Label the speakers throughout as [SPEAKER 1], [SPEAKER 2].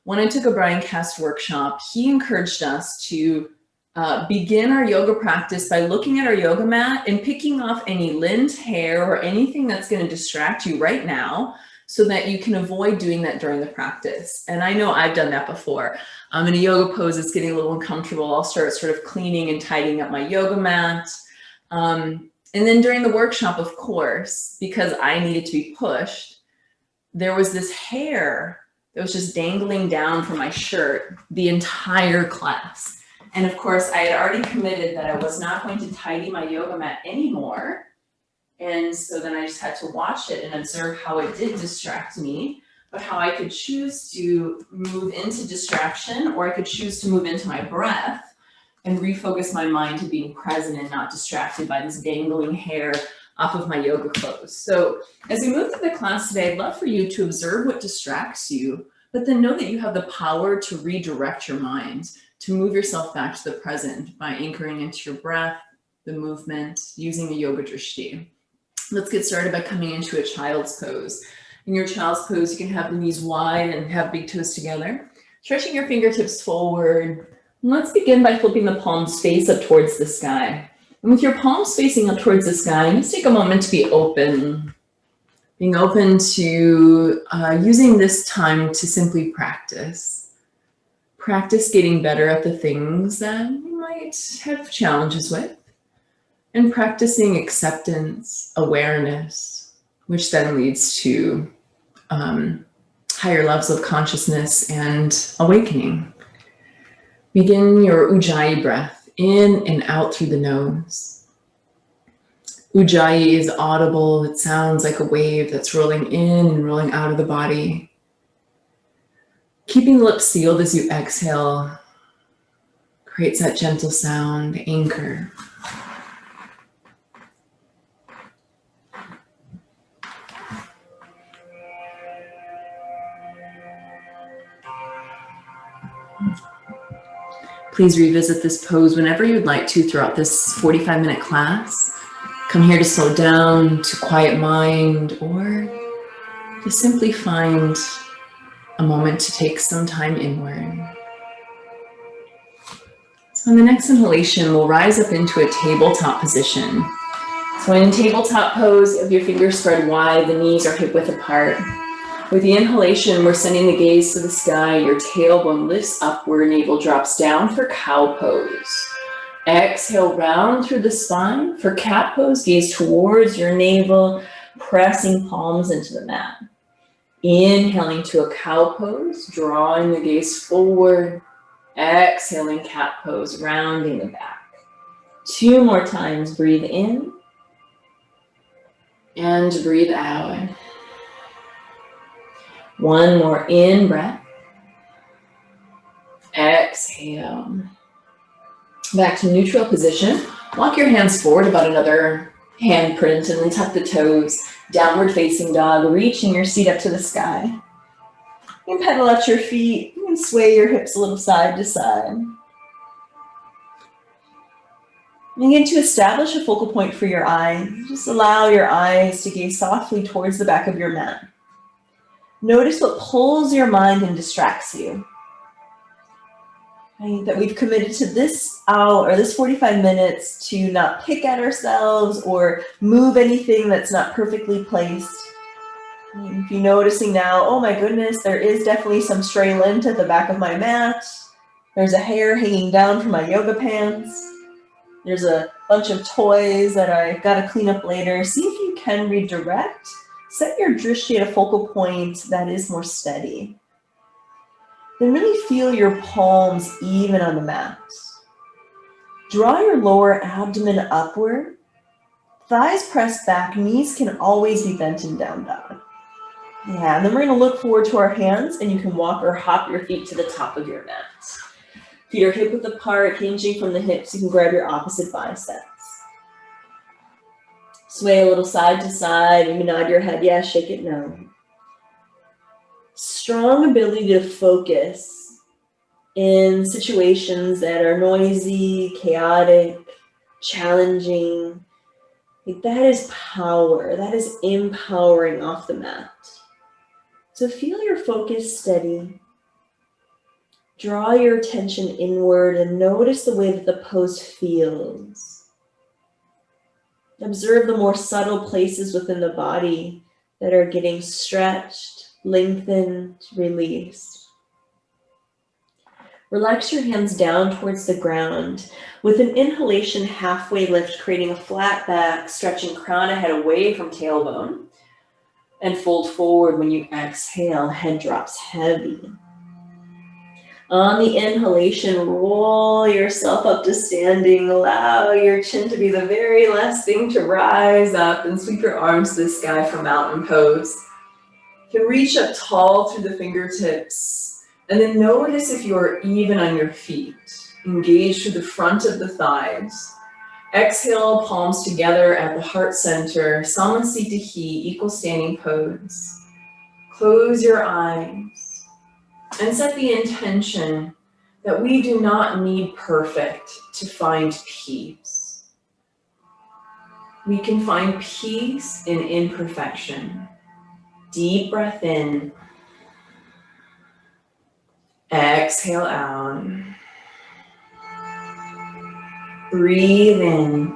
[SPEAKER 1] when I took a Brian Cast workshop, he encouraged us to begin our yoga practice by looking at our yoga mat and picking off any lint, hair, or anything that's going to distract you right now so that you can avoid doing that during the practice. And I know I've done that before. In a yoga pose, it's getting a little uncomfortable. I'll start sort of cleaning and tidying up my yoga mat. And then during the workshop, of course, because I needed to be pushed, there was this hair that was just dangling down from my shirt the entire class. And of course, I had already committed that I was not going to tidy my yoga mat anymore. And so then I just had to watch it and observe how it did distract me, but how I could choose to move into distraction, or I could choose to move into my breath and refocus my mind to being present and not distracted by this dangling hair off of my yoga clothes. So as we move through the class today, I'd love for you to observe what distracts you, but then know that you have the power to redirect your mind, to move yourself back to the present by anchoring into your breath, the movement, using the yoga drishti. Let's get started by coming into a child's pose. In your child's pose, you can have the knees wide and have big toes together, stretching your fingertips forward. And let's begin by flipping the palms face up towards the sky. And with your palms facing up towards the sky, just take a moment to be open. Being open to using this time to simply practice. Practice getting better at the things that you might have challenges with. And practicing acceptance, awareness, which then leads to higher levels of consciousness and awakening. Begin your Ujjayi breath, in and out through the nose. Ujjayi is audible. It sounds like a wave that's rolling in and rolling out of the body. Keeping the lips sealed as you exhale creates that gentle sound, anchor. Please revisit this pose whenever you'd like to throughout this 45-minute class. Come here to slow down, to quiet mind, or to simply find a moment to take some time inward. So in the next inhalation, we'll rise up into a tabletop position. So in tabletop pose, you have your fingers spread wide, the knees are hip width apart. With the inhalation, we're sending the gaze to the sky, your tailbone lifts upward, navel drops down for cow pose. Exhale, round through the spine. For cat pose, gaze towards your navel, pressing palms into the mat. Inhaling to a cow pose, drawing the gaze forward. Exhaling, cat pose, rounding the back. 2 more times, breathe in and breathe out. 1 more in breath. Exhale. Back to neutral position. Walk your hands forward about another handprint and then tuck the toes. Downward facing dog, reaching your seat up to the sky. You can pedal out your feet. You can sway your hips a little side to side. Begin to establish a focal point for your eyes. Just allow your eyes to gaze softly towards the back of your mat. Notice what pulls your mind and distracts you. That we've committed to this hour or this 45 minutes to not pick at ourselves or move anything that's not perfectly placed. If you're noticing now, oh my goodness, there is definitely some stray lint at the back of my mat. There's a hair hanging down from my yoga pants. There's a bunch of toys that I gotta clean up later. See if you can redirect. Set your drishti at a focal point that is more steady. Then really feel your palms even on the mat. Draw your lower abdomen upward. Thighs pressed back, knees can always be bent in down dog. Yeah, and then we're gonna look forward to our hands and you can walk or hop your feet to the top of your mat. Feet are hip width apart, hinging from the hips. You can grab your opposite biceps. Sway a little side to side. You can nod your head, yeah, shake it, no. Strong ability to focus in situations that are noisy, chaotic, challenging. That is power. That is empowering off the mat. So feel your focus steady.
[SPEAKER 2] Draw your attention inward and notice the way that the pose feels. Observe the more subtle places within the body that are getting stretched, lengthened, released. Relax your hands down towards the ground. With an inhalation, halfway lift, creating a flat back, stretching crown of head away from tailbone. And fold forward when you exhale, head drops heavy. On the inhalation, roll yourself up to standing. Allow your chin to be the very last thing to rise up and sweep your arms to the sky for mountain pose. You can reach up tall through the fingertips and then notice if you're even on your feet. Engage through the front of the thighs. Exhale, palms together at the heart center. Samasthiti, equal standing pose. Close your eyes. And set the intention that we do not need perfect to find peace. We can find peace in imperfection. Deep breath in. Exhale out. Breathe in.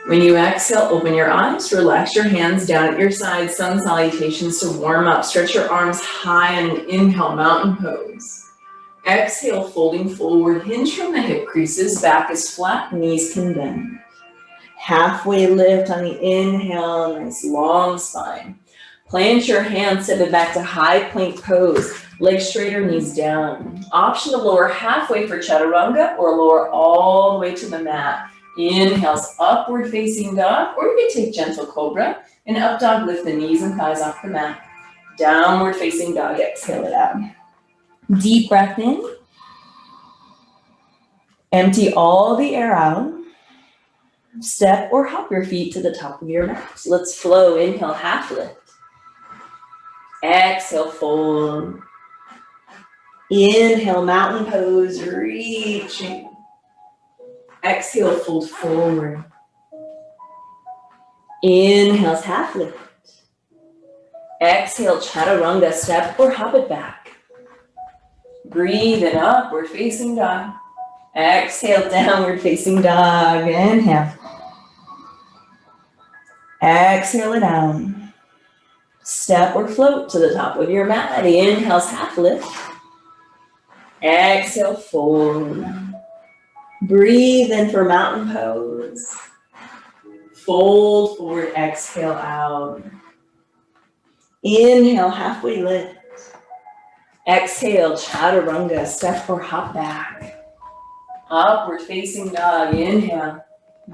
[SPEAKER 2] When you exhale, open your eyes, relax your hands down at your sides, sun salutations to warm up. Stretch your arms high on an inhale, mountain pose. Exhale, folding forward, hinge from the hip creases, back is flat, knees can bend. Halfway lift on the inhale, nice long spine. Plant your hands, step it back to high plank pose. Legs straighter, knees down. Option to lower halfway for chaturanga or lower all the way to the mat. Inhales, upward facing dog, or you can take gentle cobra. And up dog, lift the knees and thighs off the mat. Downward facing dog, exhale it out. Deep breath in. Empty all the air out. Step or hop your feet to the top of your mat. Let's flow. Inhale, half lift. Exhale, fold. Inhale, mountain pose, reaching. Exhale, fold forward. Inhales, half lift. Exhale, chaturanga, step or hop it back. Breathe in, upward facing dog. Exhale, downward facing dog. Inhale. Exhale it down. Step or float to the top of your mat. Inhales, half lift. Exhale, fold. Breathe in for mountain pose. Fold forward, exhale out. Inhale, halfway lift. Exhale, chaturanga, step or hop back. Upward facing dog, inhale.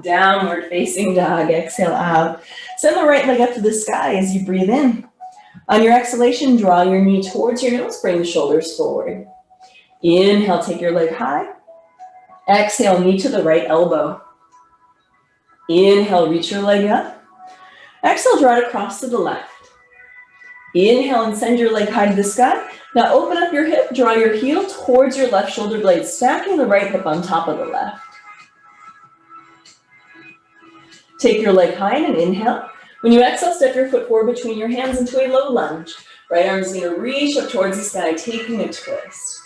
[SPEAKER 2] Downward facing dog, exhale out. Send the right leg up to the sky as you breathe in. On your exhalation, draw your knee towards your nose, bring the shoulders forward. Inhale, take your leg high. Exhale, knee to the right elbow. Inhale, reach your leg up. Exhale, draw it across to the left. Inhale and send your leg high to the sky. Now open up your hip, draw your heel towards your left shoulder blade, stacking the right hip on top of the left. Take your leg high in an inhale. When you exhale, step your foot forward between your hands into a low lunge. Right arm is going to reach up towards the sky, taking a twist.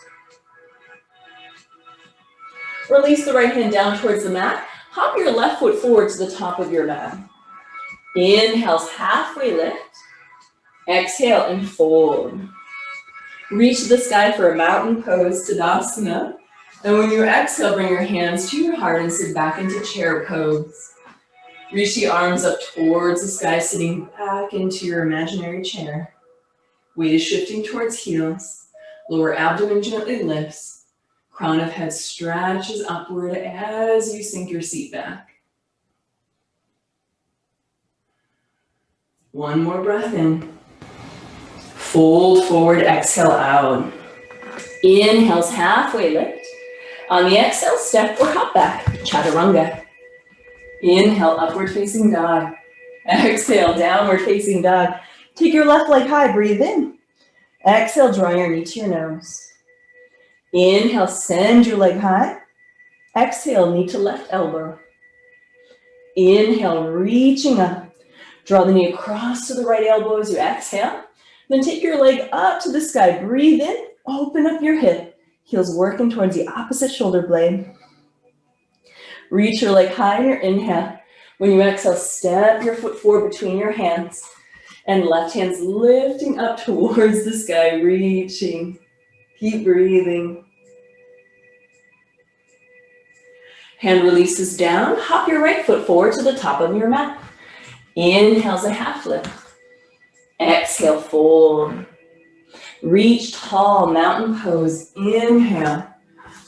[SPEAKER 2] Release the right hand down towards the mat. Hop your left foot forward to the top of your mat. Inhales, halfway lift. Exhale and fold. Reach to the sky for a mountain pose, Tadasana. And when you exhale, bring your hands to your heart and sit back into chair pose. Reach the arms up towards the sky, sitting back into your imaginary chair. Weight is shifting towards heels. Lower abdomen gently lifts. Crown of head stretches upward as you sink your seat back. One more breath in. Fold forward, exhale out. Inhales, halfway lift. On the exhale, step or hop back, chaturanga. Inhale, upward facing dog. Exhale, downward facing dog. Take your left leg high, breathe in. Exhale, draw your knee to your nose. Inhale, send your leg high. Exhale, knee to left elbow. Inhale, reaching up. Draw the knee across to the right elbow as you exhale. Then take your leg up to the sky. Breathe in. Open up your hip, heels working towards the opposite shoulder blade. Reach your leg high in your inhale. When you exhale, step your foot forward between your hands and left hand's lifting up towards the sky, reaching. Keep breathing. Hand releases down, hop your right foot forward to the top of your mat. Inhale's a half lift. Exhale, fold. Reach tall, mountain pose. Inhale.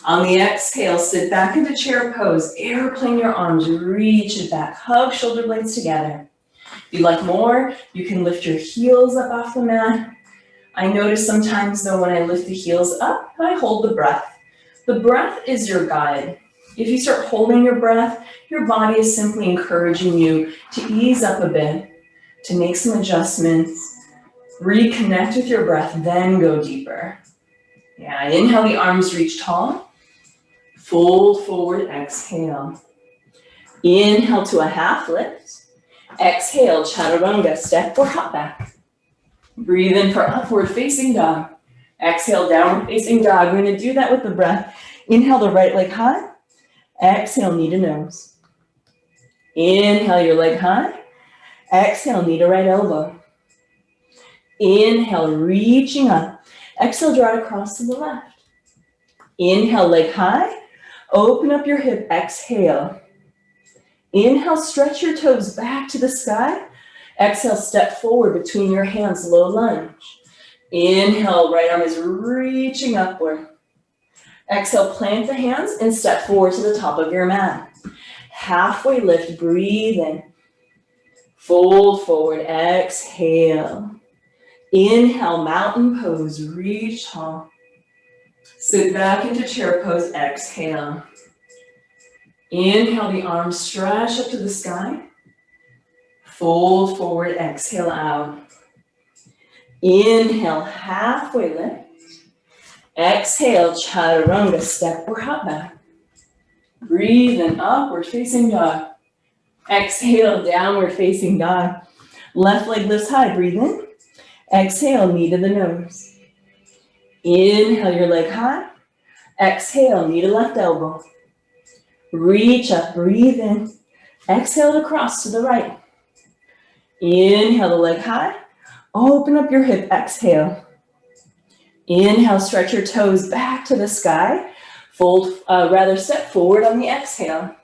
[SPEAKER 2] On the exhale, sit back into chair pose. Airplane your arms, reach it back. Hug shoulder blades together. If you'd like more, you can lift your heels up off the mat. I notice sometimes though when I lift the heels up, I hold the breath. The breath is your guide. If you start holding your breath, your body is simply encouraging you to ease up a bit, to make some adjustments, reconnect with your breath, then go deeper. Yeah, inhale, the arms reach tall. Fold forward, exhale. Inhale to a half lift. Exhale, chaturanga, step or hop back. Breathe in for upward facing dog. Exhale, downward facing dog. We're gonna do that with the breath. Inhale the right leg high. Exhale, knee to nose. Inhale your leg high. Exhale, knee to right elbow. Inhale, reaching up. Exhale, draw it across to the left. Inhale, leg high. Open up your hip, exhale. Inhale, stretch your toes back to the sky. Exhale, step forward between your hands, low lunge. Inhale, right arm is reaching upward. Exhale, plant the hands and step forward to the top of your mat. Halfway lift, breathe in. Fold forward, exhale. Inhale, mountain pose, reach tall. Sit back into chair pose, exhale. Inhale, the arms stretch up to the sky. Fold forward, exhale out. Inhale, halfway lift. Exhale, chaturanga, step or hop back. Breathe in, upward facing dog. Exhale, downward facing dog. Left leg lifts high, breathe in. Exhale, knee to the nose. Inhale your leg high. Exhale, knee to left elbow. Reach up, breathe in. Exhale to cross to the right. Inhale the leg high. Open up your hip, exhale. Inhale, stretch your toes back to the sky. Step forward on the exhale.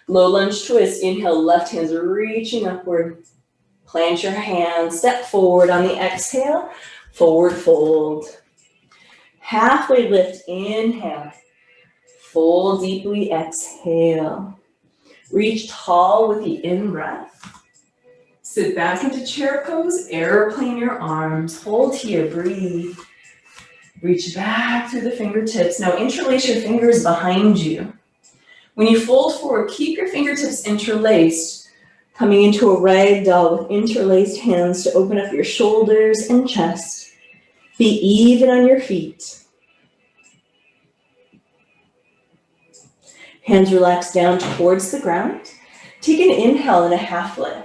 [SPEAKER 2] Low lunge twist, inhale, left hand's reaching upward. Plant your hands, step forward on the exhale. Forward fold. Halfway lift, inhale. Fold deeply, exhale. Reach tall with the in-breath. Sit back into chair pose, airplane your arms. Hold here, breathe. Reach back through the fingertips. Now interlace your fingers behind you. When you fold forward, keep your fingertips interlaced, coming into a ragdoll with interlaced hands to open up your shoulders and chest. Be even on your feet. Hands relax down towards the ground. Take an inhale and a half lift.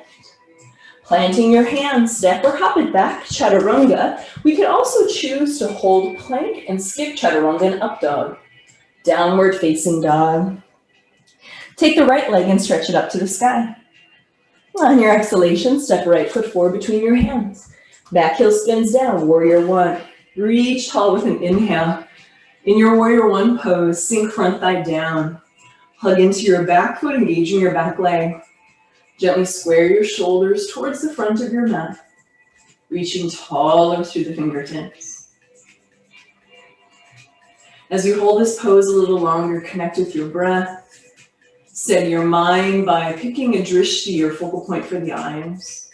[SPEAKER 2] Planting your hands, step or hop it back, chaturanga. We can also choose to hold plank and skip chaturanga and up dog. Downward facing dog. Take the right leg and stretch it up to the sky. On your exhalation, step right foot forward between your hands. Back heel spins down, warrior one. Reach tall with an inhale. In your warrior one pose, sink front thigh down. Hug into your back foot, engaging your back leg. Gently square your shoulders towards the front of your mat, reaching taller through the fingertips. As you hold this pose a little longer, connect with your breath. Steady your mind by picking a drishti, your focal point for the eyes.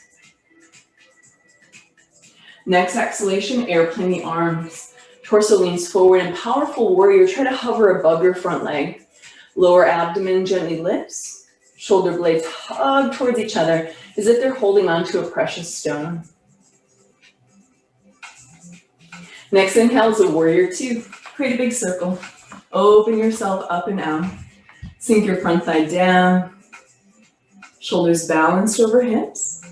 [SPEAKER 2] Next exhalation, airplane the arms. Torso leans forward in powerful warrior. Try to hover above your front leg. Lower abdomen gently lifts. Shoulder blades hug towards each other as if they're holding onto a precious stone. Next inhale is a warrior two. Create a big circle. Open yourself up and out. Sink your front thigh down. Shoulders balanced over hips.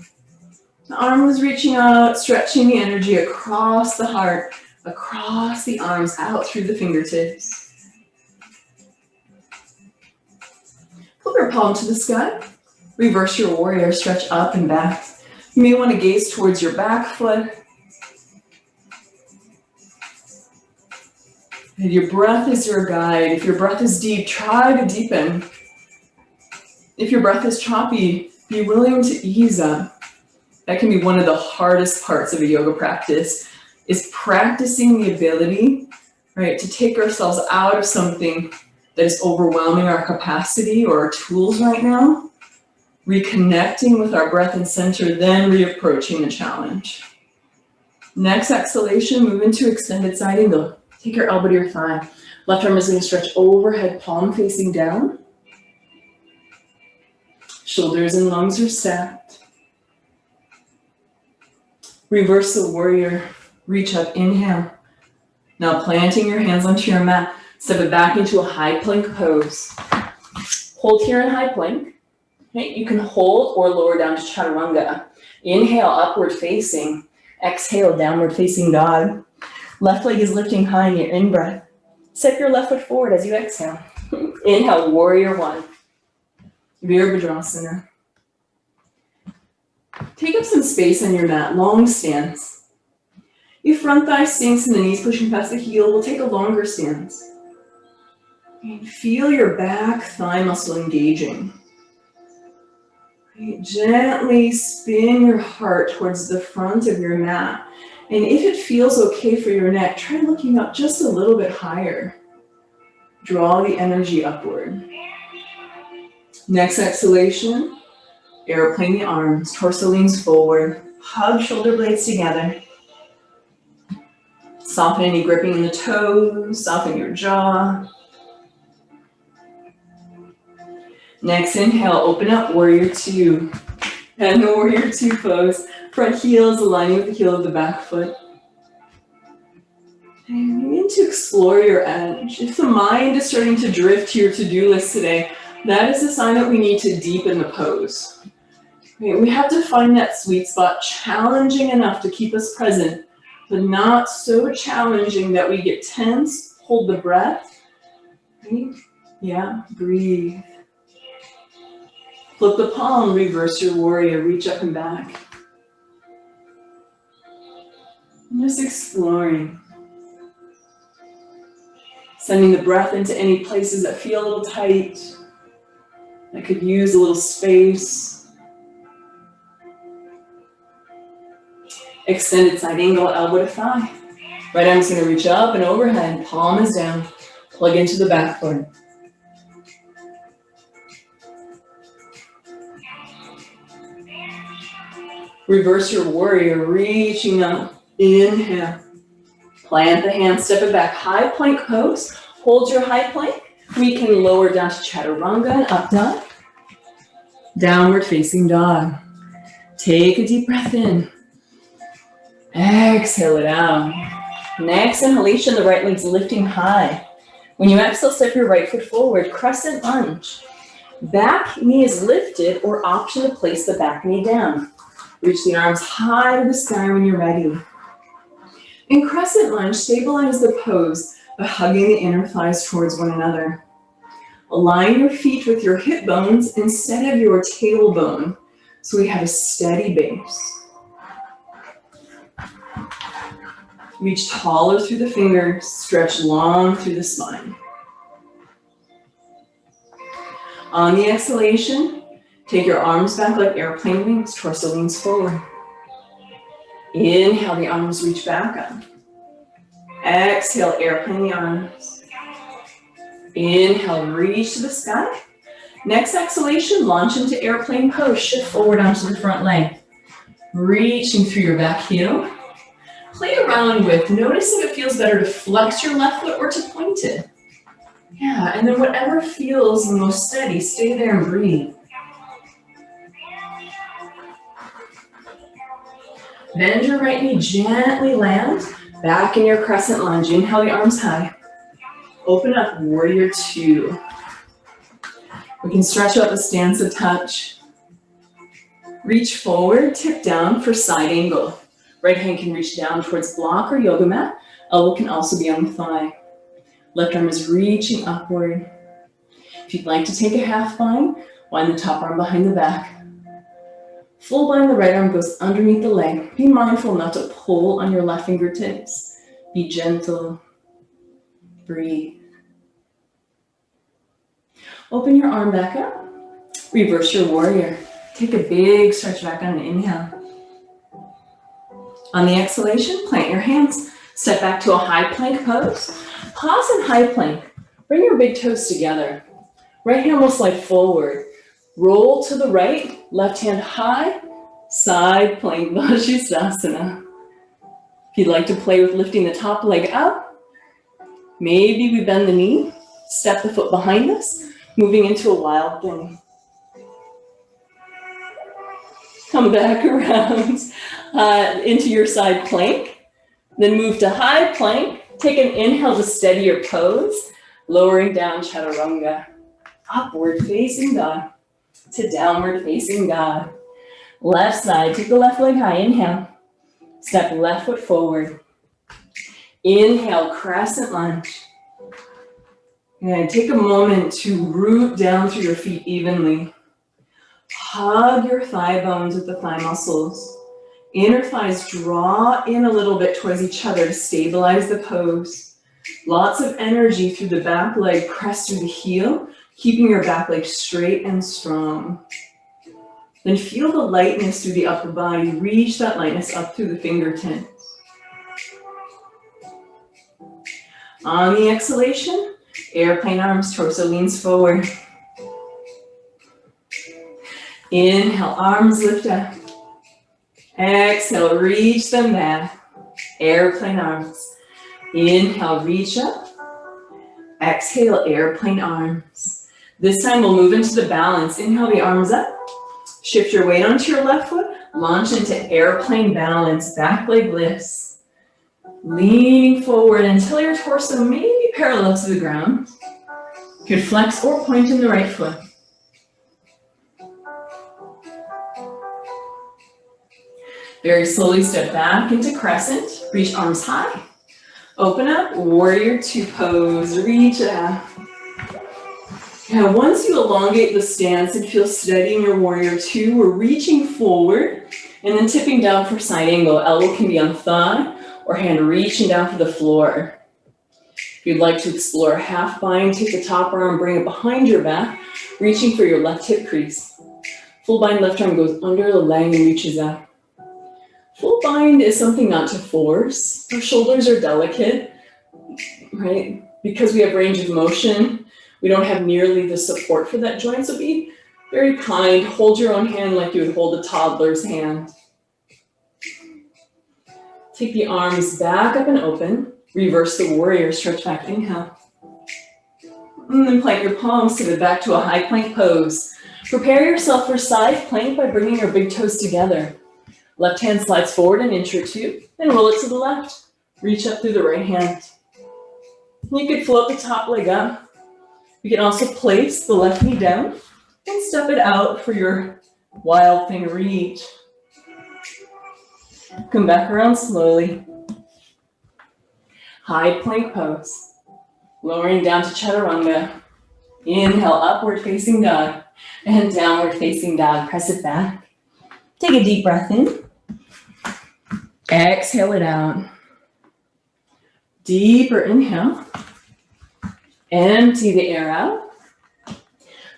[SPEAKER 2] The arm is reaching out, stretching the energy across the heart,
[SPEAKER 1] across the arms, out through the fingertips. Flip your palm to the sky. Reverse your warrior, stretch up and back. You may want to gaze towards your back foot. And your breath is your guide. If your breath is deep, try to deepen. If your breath is choppy, be willing to ease up. That can be one of the hardest parts of a yoga practice, is practicing the ability, right, to take ourselves out of something that is overwhelming our capacity or our tools right now, reconnecting with our breath and center, then reapproaching the challenge. Next exhalation, move into extended side angle. Take your elbow to your thigh. Left arm is going to stretch overhead, palm facing down. Shoulders and lungs are stacked. Reverse the warrior, reach up, inhale. Now planting your hands onto your mat, step it back into a high plank pose. Hold here in high plank. Okay, you can hold or lower down to chaturanga. Inhale, upward facing. Exhale, downward facing dog. Left leg is lifting high in your in-breath. Step your left foot forward as you exhale. Inhale, warrior one. Virabhadrasana. Take up some space on your mat, long stance. Your front thigh sinks and the knees pushing past the heel. We'll take a longer stance. And feel your back thigh muscle engaging. Gently spin your heart towards the front of your mat. And if it feels okay for your neck, try looking up just a little bit higher. Draw the energy upward. Next exhalation, airplane the arms, torso leans forward, hug shoulder blades together. Soften any gripping in the toes, soften your jaw. Next inhale, open up, warrior two. And the warrior two pose. Front heels aligning with the heel of the back foot. And begin to explore your edge. If the mind is starting to drift to your to-do list today, that is a sign that we need to deepen the pose. Okay, we have to find that sweet spot, challenging enough to keep us present, but not so challenging that we get tense. Hold the breath. Right? Yeah, breathe. Flip the palm, reverse your warrior, reach up and back. And just exploring. Sending the breath into any places that feel a little tight, that could use a little space. Extended side angle, elbow to thigh. Right arm's gonna reach up and overhead, palm is down. Plug into the back foot. Reverse your warrior, reaching up. Inhale. Plant the hands, step it back. High plank pose. Hold your high plank. We can lower down to chaturanga and up dog. Downward facing dog. Take a deep breath in. Exhale it out. Next inhalation, the right leg's lifting high. When you exhale, step your right foot forward. Crescent lunge. Back knee is lifted, or option to place the back knee down. Reach the arms high to the sky when you're ready. In crescent lunge, stabilize the pose by hugging the inner thighs towards one another. Align your feet with your hip bones instead of your tailbone, so we have a steady base. Reach taller through the fingers, stretch long through the spine. On the exhalation, take your arms back like airplane wings, torso leans forward. Inhale, the arms reach back up. Exhale, airplane the arms. Inhale, reach to the sky. Next exhalation, launch into airplane pose. Shift forward onto the front leg. Reaching through your back heel. Play around with, notice if it feels better to flex your left foot or to point it. Yeah, and then whatever feels the most steady, stay there and breathe. Bend your right knee, gently land back in your crescent lunge. Inhale the arms high. Open up, warrior two. We can stretch out the stance a touch. Reach forward, tip down for side angle. Right hand can reach down towards block or yoga mat. Elbow can also be on the thigh. Left arm is reaching upward. If you'd like to take a half bind, wind the top arm behind the back. Full bind, the right arm goes underneath the leg. Be mindful not to pull on your left fingertips. Be gentle. Breathe. Open your arm back up. Reverse your warrior. Take a big stretch back on an inhale. On the exhalation, plant your hands. Step back to a high plank pose. Pause in high plank. Bring your big toes together. Right hand will slide forward. Roll to the right, left hand high, side plank Vashisthasana. If you'd like to play with lifting the top leg up, maybe we bend the knee, step the foot behind us, moving into a wild thing. Come back around into your side plank, then move to high plank. Take an inhale to steady your pose, lowering down chaturanga. Upward facing dog to downward facing dog. Left side, take the left leg high, inhale. Step left foot forward. Inhale, crescent lunge. And take a moment to root down through your feet evenly. Hug your thigh bones with the thigh muscles. Inner thighs draw in a little bit towards each other to stabilize the pose. Lots of energy through the back leg, press through the heel, keeping your back leg straight and strong. Then feel the lightness through the upper body. Reach that lightness up through the fingertips. On the exhalation, airplane arms, torso leans forward. Inhale, arms lift up. Exhale, reach them back. Airplane arms. Inhale, reach up. Exhale, airplane arms. This time we'll move into the balance. Inhale the arms up. Shift your weight onto your left foot. Launch into airplane balance. Back leg lifts. Leaning forward until your torso may be parallel to the ground. You can flex or point in the right foot. Very slowly step back into crescent. Reach arms high. Open up, warrior two pose. Reach out. Now, once you elongate the stance and feel steady in your warrior two, we're reaching forward and then tipping down for side angle. Elbow can be on thigh or hand reaching down for the floor. If you'd like to explore a half bind, take the top arm, bring it behind your back, reaching for your left hip crease. Full bind, left arm goes under the leg and reaches out. Full bind is something not to force. Our shoulders are delicate, right? Because we have range of motion, we don't have nearly the support for that joint, so be very kind. Hold your own hand like you would hold a toddler's hand. Take the arms back up and open. Reverse the warrior, stretch back, inhale. And then plant your palms to the back to a high plank pose. Prepare yourself for side plank by bringing your big toes together. Left hand slides forward an inch or two, then roll it to the left. Reach up through the right hand. You could float the top leg up. You can also place the left knee down and step it out for your wild thing reach. Come back around slowly. High plank pose. Lowering down to chaturanga. Inhale, upward facing dog and downward facing dog. Press it back. Take a deep breath in. Exhale it out. Deeper inhale. Empty the air out.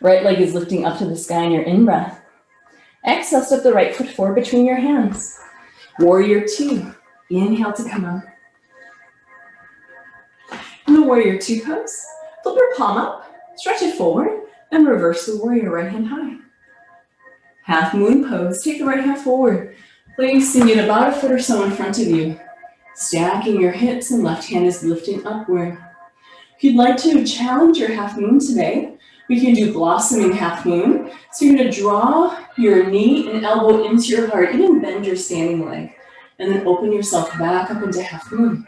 [SPEAKER 1] Right leg is lifting up to the sky in your in-breath. Exhale, step the right foot forward between your hands. Warrior two. Inhale to come up. In the warrior two pose, flip your palm up, stretch it forward, and reverse the warrior right hand high. Half moon pose, take the right hand forward, placing it about a foot or so in front of you. Stacking your hips and left hand is lifting upward. If you'd like to challenge your half moon today, we can do blossoming half moon. So you're gonna draw your knee and elbow into your heart, even bend your standing leg, and then open yourself back up into half moon.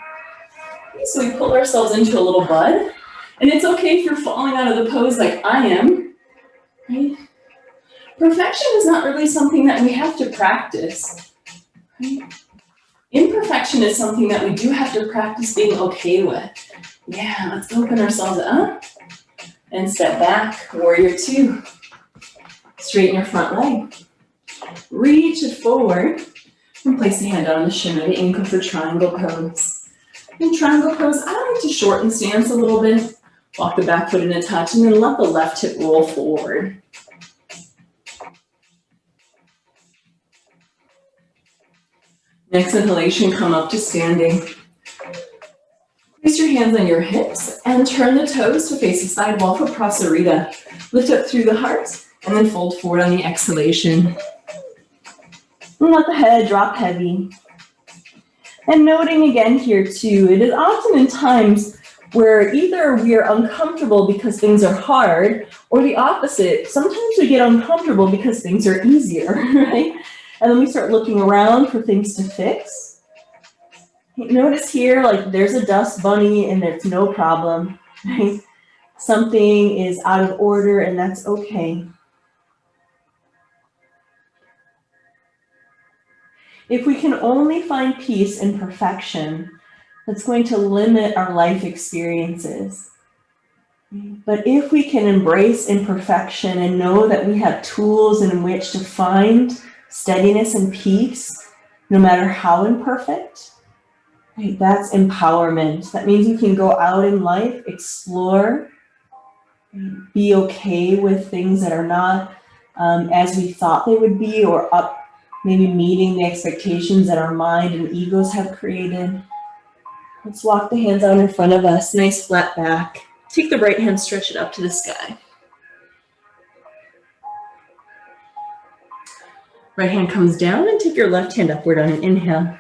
[SPEAKER 1] Okay, so we pull ourselves into a little bud, and it's okay if you're falling out of the pose like I am, right? Perfection is not really something that we have to practice, right? Imperfection is something that we do have to practice being okay with. Yeah, let's open ourselves up and step back, warrior two. Straighten your front leg. Reach it forward and place the hand on the shin or the ankle for triangle pose. In triangle pose, I like to shorten stance a little bit. Walk the back foot in a touch and then let the left hip roll forward. Next inhalation, come up to standing. Place your hands on your hips and turn the toes to face the side wall for Prasarita. Lift up through the heart and then fold forward on the exhalation. And let the head drop heavy. And noting again here too, it is often in times where either we are uncomfortable because things are hard, or the opposite. Sometimes we get uncomfortable because things are easier, right? And then we start looking around for things to fix. Notice here, like there's a dust bunny and it's no problem, right? Something is out of order and that's okay. If we can only find peace in perfection, that's going to limit our life experiences. But if we can embrace imperfection and know that we have tools in which to find steadiness and peace, no matter how imperfect, right, that's empowerment. That means you can go out in life, explore, be okay with things that are not as we thought they would be, or up maybe meeting the expectations that our mind and egos have created. Let's walk the hands out in front of us, nice flat back. Take the right hand, stretch it up to the sky. Right hand comes down and take your left hand upward on an inhale.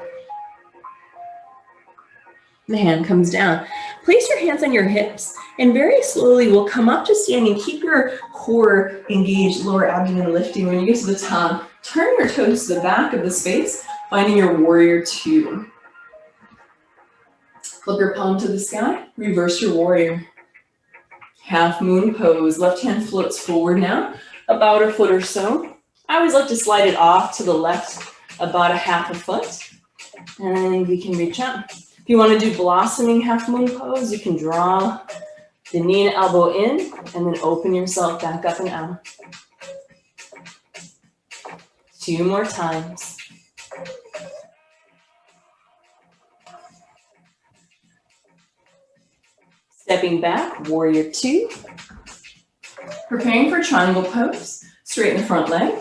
[SPEAKER 1] The hand comes down. Place your hands on your hips and very slowly we'll come up to standing. Keep your core engaged, lower abdomen lifting. When you get to the top, turn your toes to the back of the space, finding your warrior two. Flip your palm to the sky, reverse your warrior. Half moon pose, left hand floats forward now, about a foot or so. I always like to slide it off to the left about a half a foot, and we can reach up. If you want to do blossoming half moon pose, you can draw the knee and elbow in, and then open yourself back up and out. 2 more times. Stepping back, warrior two. Preparing for triangle pose. Straighten the front leg.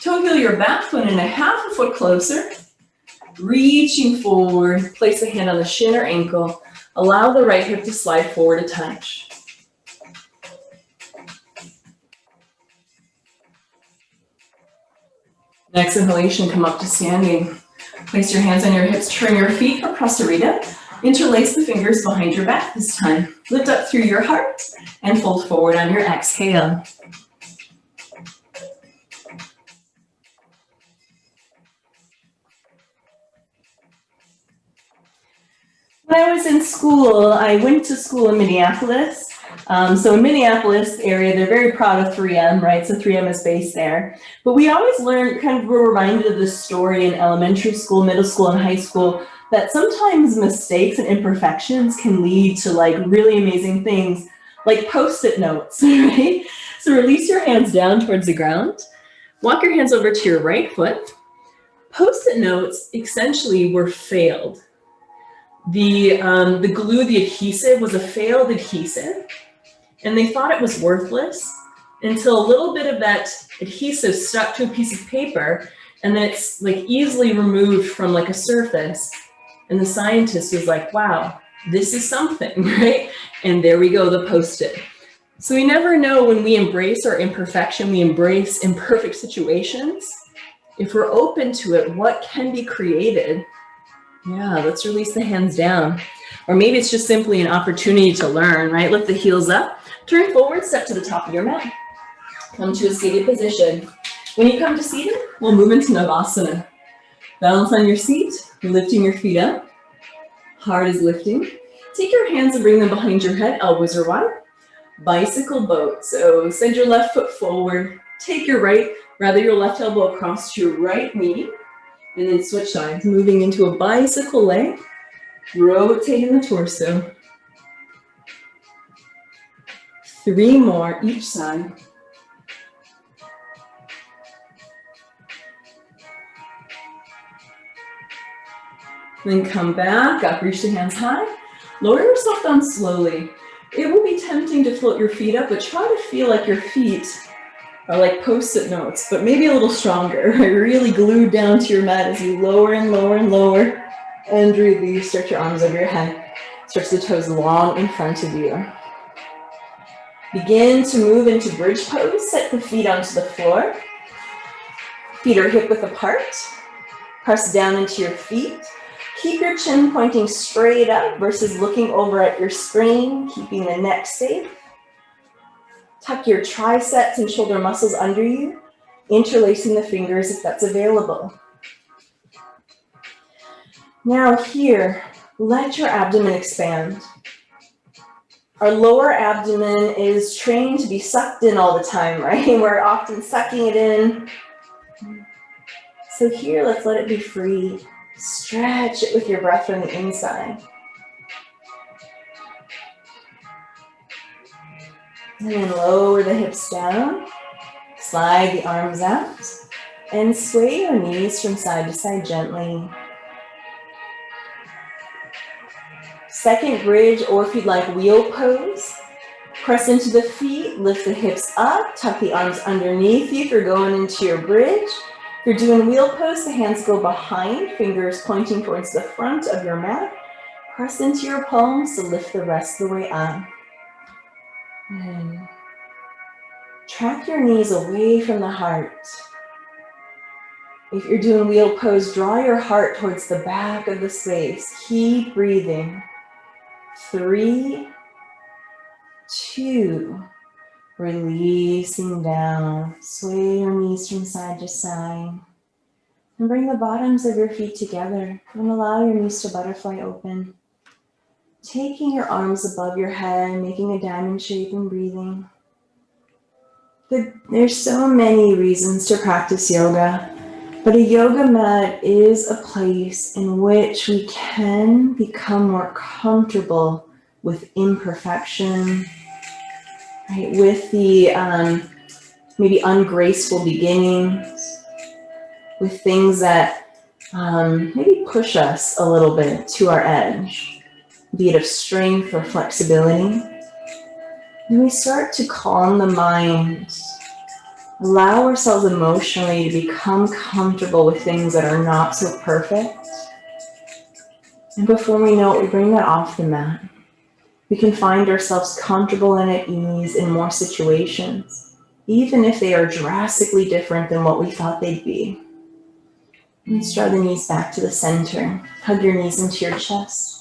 [SPEAKER 1] Toe heel your back foot in a half a foot closer. Reaching forward, place the hand on the shin or ankle. Allow the right hip to slide forward a touch. Next inhalation, come up to standing. Place your hands on your hips, turn your feet for Prasarita. Interlace the fingers behind your back this time. Lift up through your heart and fold forward on your exhale. When I was in school, I went to school in Minneapolis. So in Minneapolis area, they're very proud of 3M, right? So 3M is based there. But we always learn, kind of were reminded of this story in elementary school, middle school, and high school, that sometimes mistakes and imperfections can lead to like really amazing things, like Post-it notes, right? So release your hands down towards the ground. Walk your hands over to your right foot. Post-it notes essentially were failed. The glue, the adhesive, was a failed adhesive, and they thought it was worthless until a little bit of that adhesive stuck to a piece of paper, and then it's like easily removed from like a surface. And the scientist was like, wow, this is something, right? And there we go, the Post-it. So we never know when we embrace our imperfection, we embrace imperfect situations. If we're open to it, what can be created? Yeah, let's release the hands down. Or maybe it's just simply an opportunity to learn, right? Lift the heels up, turn forward, step to the top of your mat. Come to a seated position. When you come to seated, we'll move into Navasana. Balance on your seat, you're lifting your feet up. Heart is lifting. Take your hands and bring them behind your head, elbows are wide. Bicycle boat, so send your left foot forward. Take your left elbow across to your right knee. And then switch sides, moving into a bicycle leg, rotating the torso. 3 more each side. Then come back up, reach the hands high. Lower yourself down slowly. It will be tempting to float your feet up, but try to feel like your feet are like Post-it notes, but maybe a little stronger. Really glued down to your mat as you lower and lower and lower. And release, stretch your arms over your head. Stretch the toes long in front of you. Begin to move into bridge pose. Set the feet onto the floor. Feet are hip width apart. Press down into your feet. Keep your chin pointing straight up versus looking over at your screen, keeping the neck safe. Tuck your triceps and shoulder muscles under you, interlacing the fingers if that's available. Now here, let your abdomen expand. Our lower abdomen is trained to be sucked in all the time, right? We're often sucking it in. So here, let's let it be free. Stretch it with your breath from the inside. And then lower the hips down. Slide the arms out. And sway your knees from side to side gently. Second bridge, or if you'd like, wheel pose. Press into the feet, lift the hips up, tuck the arms underneath you if you're going into your bridge. If you're doing wheel pose, the hands go behind, fingers pointing towards the front of your mat. Press into your palms to lift the rest of the way up. And track your knees away from the heart. If you're doing wheel pose, draw your heart towards the back of the space. Keep breathing. 3, 2, releasing down. Sway your knees from side to side. And bring the bottoms of your feet together and allow your knees to butterfly open. Taking your arms above your head, making a diamond shape and breathing. There's so many reasons to practice yoga, but a yoga mat is a place in which we can become more comfortable with imperfection, right? With the maybe ungraceful beginnings, with things that maybe push us a little bit to our edge, be it of strength or flexibility. And we start to calm the mind, allow ourselves emotionally to become comfortable with things that are not so perfect. And before we know it, we bring that off the mat. We can find ourselves comfortable and at ease in more situations, even if they are drastically different than what we thought they'd be. Let's draw the knees back to the center. Hug your knees into your chest.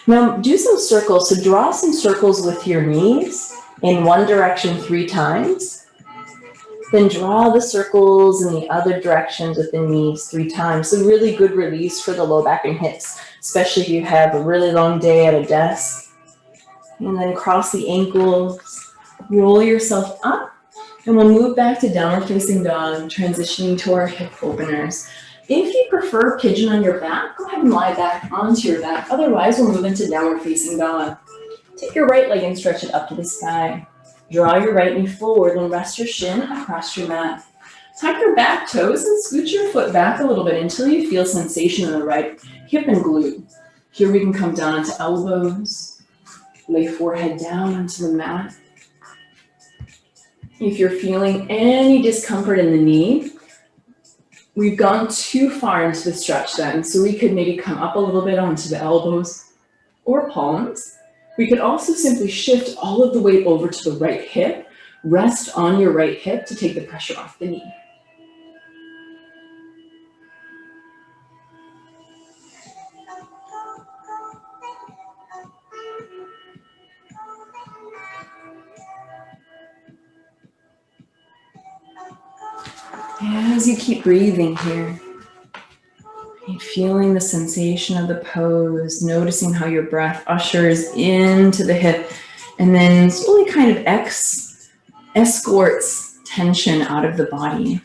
[SPEAKER 1] Now do some circles. So draw some circles with your knees in one direction 3 times. Then draw the circles in the other directions with the knees 3 times. So really good release for the low back and hips, especially if you have a really long day at a desk. And then cross the ankles, roll yourself up. And we'll move back to downward facing dog, transitioning to our hip openers. If you prefer pigeon on your back, go ahead and lie back onto your back. Otherwise, we'll move into downward facing dog. Take your right leg and stretch it up to the sky. Draw your right knee forward and rest your shin across your mat. Tuck your back toes and scoot your foot back a little bit until you feel sensation in the right hip and glute. Here we can come down onto elbows. Lay forehead down onto the mat. If you're feeling any discomfort in the knee, we've gone too far into the stretch then, so we could maybe come up a little bit onto the elbows or palms. We could also simply shift all of the weight over to the right hip, rest on your right hip to take the pressure off the knee. As you keep breathing here, feeling the sensation of the pose, noticing how your breath ushers into the hip and then slowly kind of escorts tension out of the body.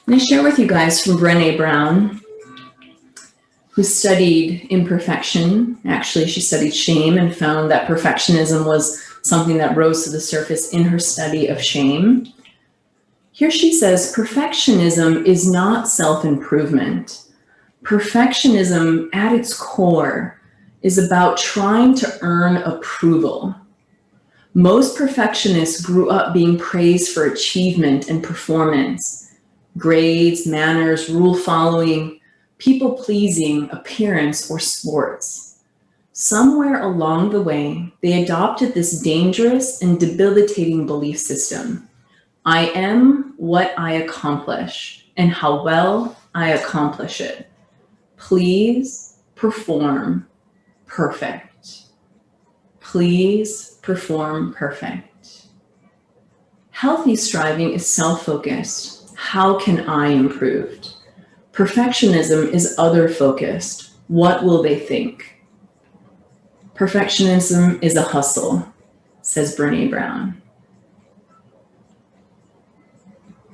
[SPEAKER 1] And I share with you guys from Brené Brown, who studied imperfection. Actually, she studied shame and found that perfectionism was something that rose to the surface in her study of shame. Here she says, perfectionism is not self-improvement. Perfectionism at its core is about trying to earn approval. Most perfectionists grew up being praised for achievement and performance, grades, manners, rule following, people pleasing, appearance, or sports. Somewhere along the way, they adopted this dangerous and debilitating belief system. I am what I accomplish and how well I accomplish it. Please perform perfect. Please perform perfect. Healthy striving is self-focused. How can I improve? Perfectionism is other-focused. What will they think? Perfectionism is a hustle, says Brené Brown.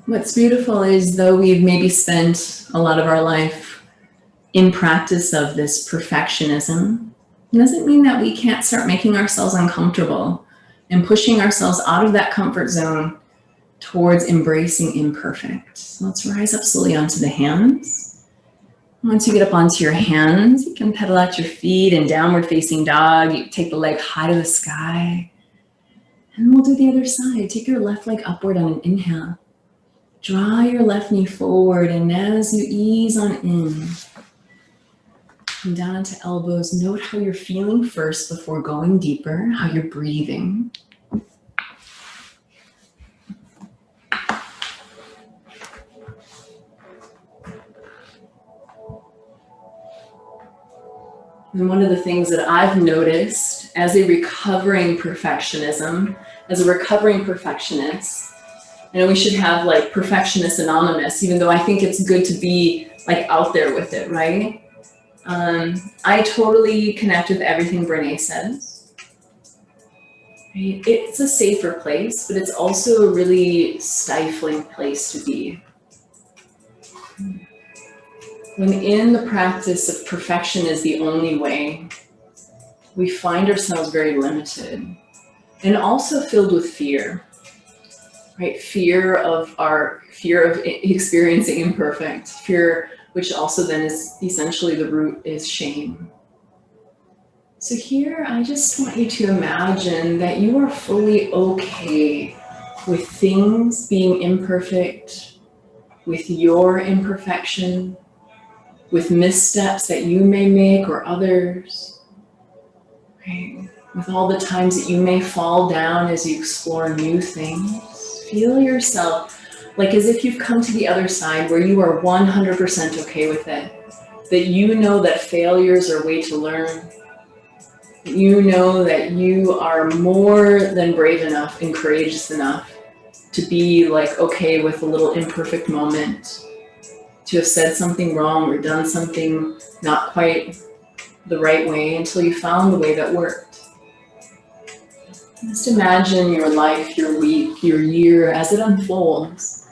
[SPEAKER 1] What's beautiful is, though we've maybe spent a lot of our life in practice of this perfectionism, it doesn't mean that we can't start making ourselves uncomfortable and pushing ourselves out of that comfort zone towards embracing imperfect. So let's rise up slowly onto the hands. Once you get up onto your hands, you can pedal out your feet in downward facing dog. You take the leg high to the sky. And we'll do the other side. Take your left leg upward on an inhale. Draw your left knee forward, and as you ease on in, come down to elbows. Note how you're feeling first before going deeper, how you're breathing. And one of the things that I've noticed as a recovering perfectionist, I know we should have like Perfectionist Anonymous, even though I think it's good to be like out there with it, right? I totally connect with everything Brené says. Right? It's a safer place, but it's also a really stifling place to be. When in the practice of perfection is the only way, we find ourselves very limited and also filled with fear. Right? Fear of experiencing imperfect, fear, which also then is essentially the root is shame. So here, I just want you to imagine that you are fully okay with things being imperfect, with your imperfection, with missteps that you may make or others, right? With all the times that you may fall down as you explore new things. Feel yourself like as if you've come to the other side where you are 100% okay with it. That you know that failures are a way to learn. You know that you are more than brave enough and courageous enough to be like okay with a little imperfect moment, to have said something wrong or done something not quite the right way until you found the way that worked. Just imagine your life, your week, your year as it unfolds,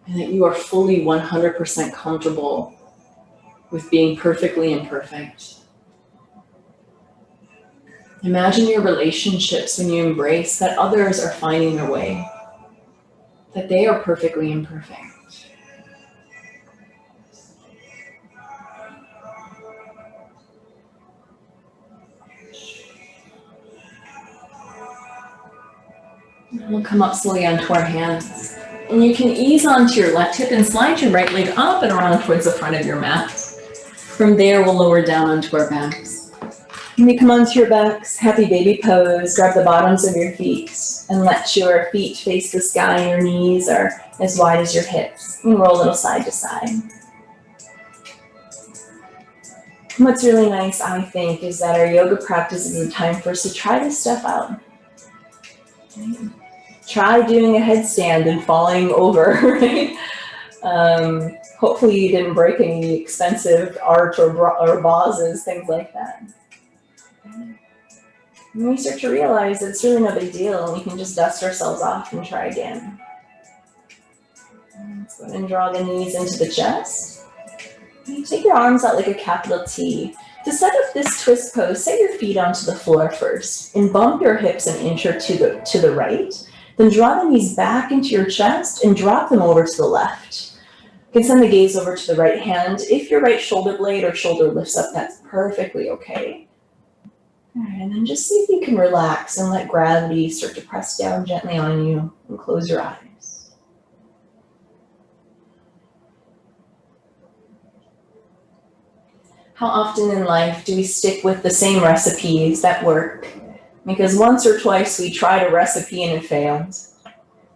[SPEAKER 1] and that you are fully 100% comfortable with being perfectly imperfect. Imagine your relationships when you embrace that others are finding their way, that they are perfectly imperfect. We'll come up slowly onto our hands. And you can ease onto your left hip and slide your right leg up and around towards the front of your mat. From there, we'll lower down onto our backs. When you come onto your backs, happy baby pose, grab the bottoms of your feet and let your feet face the sky. Your knees are as wide as your hips. And roll a little side to side. And what's really nice, I think, is that our yoga practice is a time for us to try this stuff out. Try doing a headstand and falling over, right? Hopefully you didn't break any expensive art or vases, things like that. And we start to realize that it's really no big deal and we can just dust ourselves off and try again. It's
[SPEAKER 2] Go ahead and draw the knees into the chest. And take your arms out like a capital T. To set up this twist pose, set your feet onto the floor first and bump your hips an inch or two to the right. Then draw the knees back into your chest and drop them over to the left. You can send the gaze over to the right hand. If your right shoulder blade or shoulder lifts up, that's perfectly okay. All right, and then just see if you can relax and let gravity start to press down gently on you and close your eyes. How often in life do we stick with the same recipes that work? Because once or twice we tried a recipe and it failed.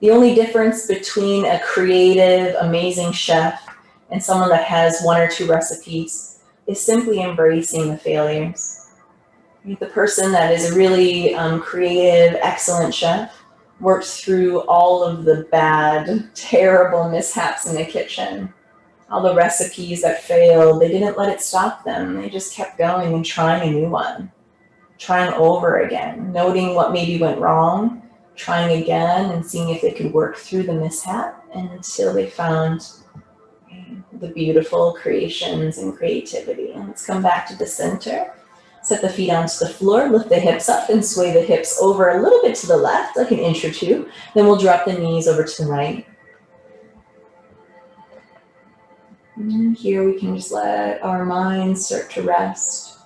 [SPEAKER 2] The only difference between a creative, amazing chef and someone that has one or two recipes is simply embracing the failures. The person that is a really creative, excellent chef works through all of the bad, terrible mishaps in the kitchen. All the recipes that failed, they didn't let it stop them. They just kept going and trying a new one, trying over again, noting what maybe went wrong, trying again and seeing if they could work through the mishap until they found the beautiful creations and creativity. And let's come back to the center. Set the feet onto the floor, lift the hips up and sway the hips over a little bit to the left, like an inch or two. Then we'll drop the knees over to the right. And here we can just let our minds start to rest.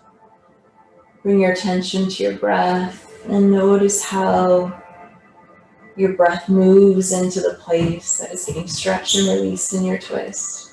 [SPEAKER 2] Bring your attention to your breath and notice how your breath moves into the place that is getting stretched and released in your twist.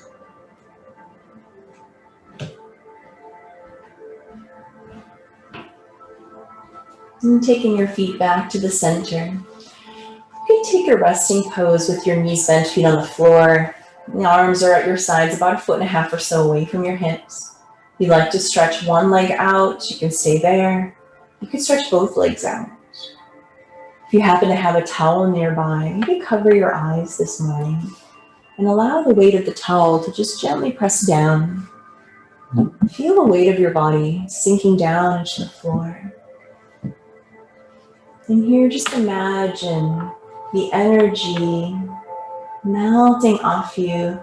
[SPEAKER 2] And taking your feet back to the center. You can take a resting pose with your knees bent, feet on the floor. The arms are at your sides, about 1.5 feet or so away from your hips. If you'd like to stretch one leg out, you can stay there. You can stretch both legs out. If you happen to have a towel nearby, maybe cover your eyes this morning and allow the weight of the towel to just gently press down. Feel the weight of your body sinking down into the floor. And here, just imagine the energy melting off you,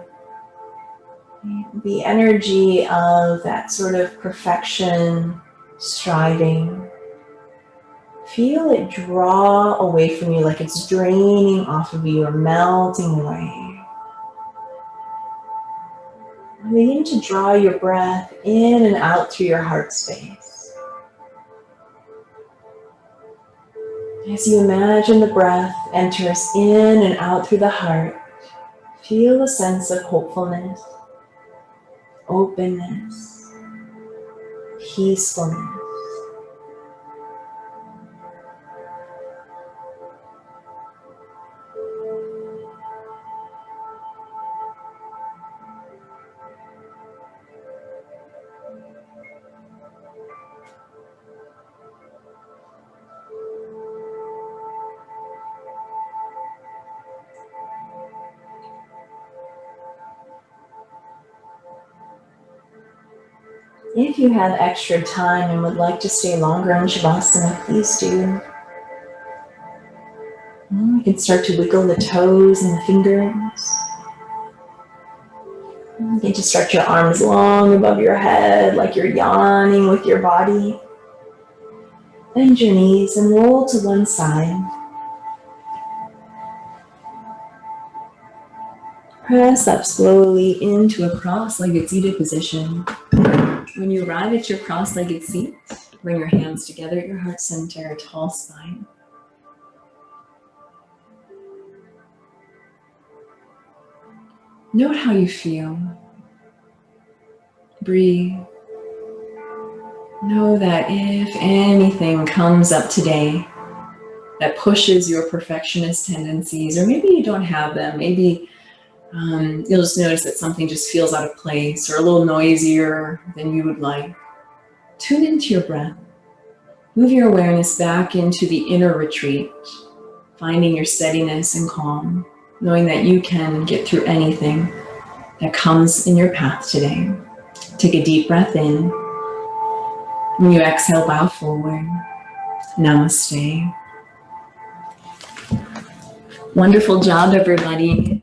[SPEAKER 2] the energy of that sort of perfection, striving. Feel it draw away from you like it's draining off of you or melting away. And begin to draw your breath in and out through your heart space. As you imagine the breath enters in and out through the heart, feel a sense of hopefulness, openness, peacefulness. If you have extra time and would like to stay longer in Shavasana, please do. You can start to wiggle the toes and the fingers. You can just stretch your arms long above your head like you're yawning with your body. Bend your knees and roll to one side. Press up slowly into a cross-legged seated position. When you arrive at your cross-legged seat, bring your hands together at your heart center, tall spine. Note how you feel. Breathe. Know that if anything comes up today that pushes your perfectionist tendencies, or maybe you don't have them, maybe you'll just notice that something just feels out of place or a little noisier than you would like. Tune into your breath. Move your awareness back into the inner retreat, finding your steadiness and calm, knowing that you can get through anything that comes in your path today. Take a deep breath in. When you exhale, bow forward. Namaste. Wonderful job, everybody.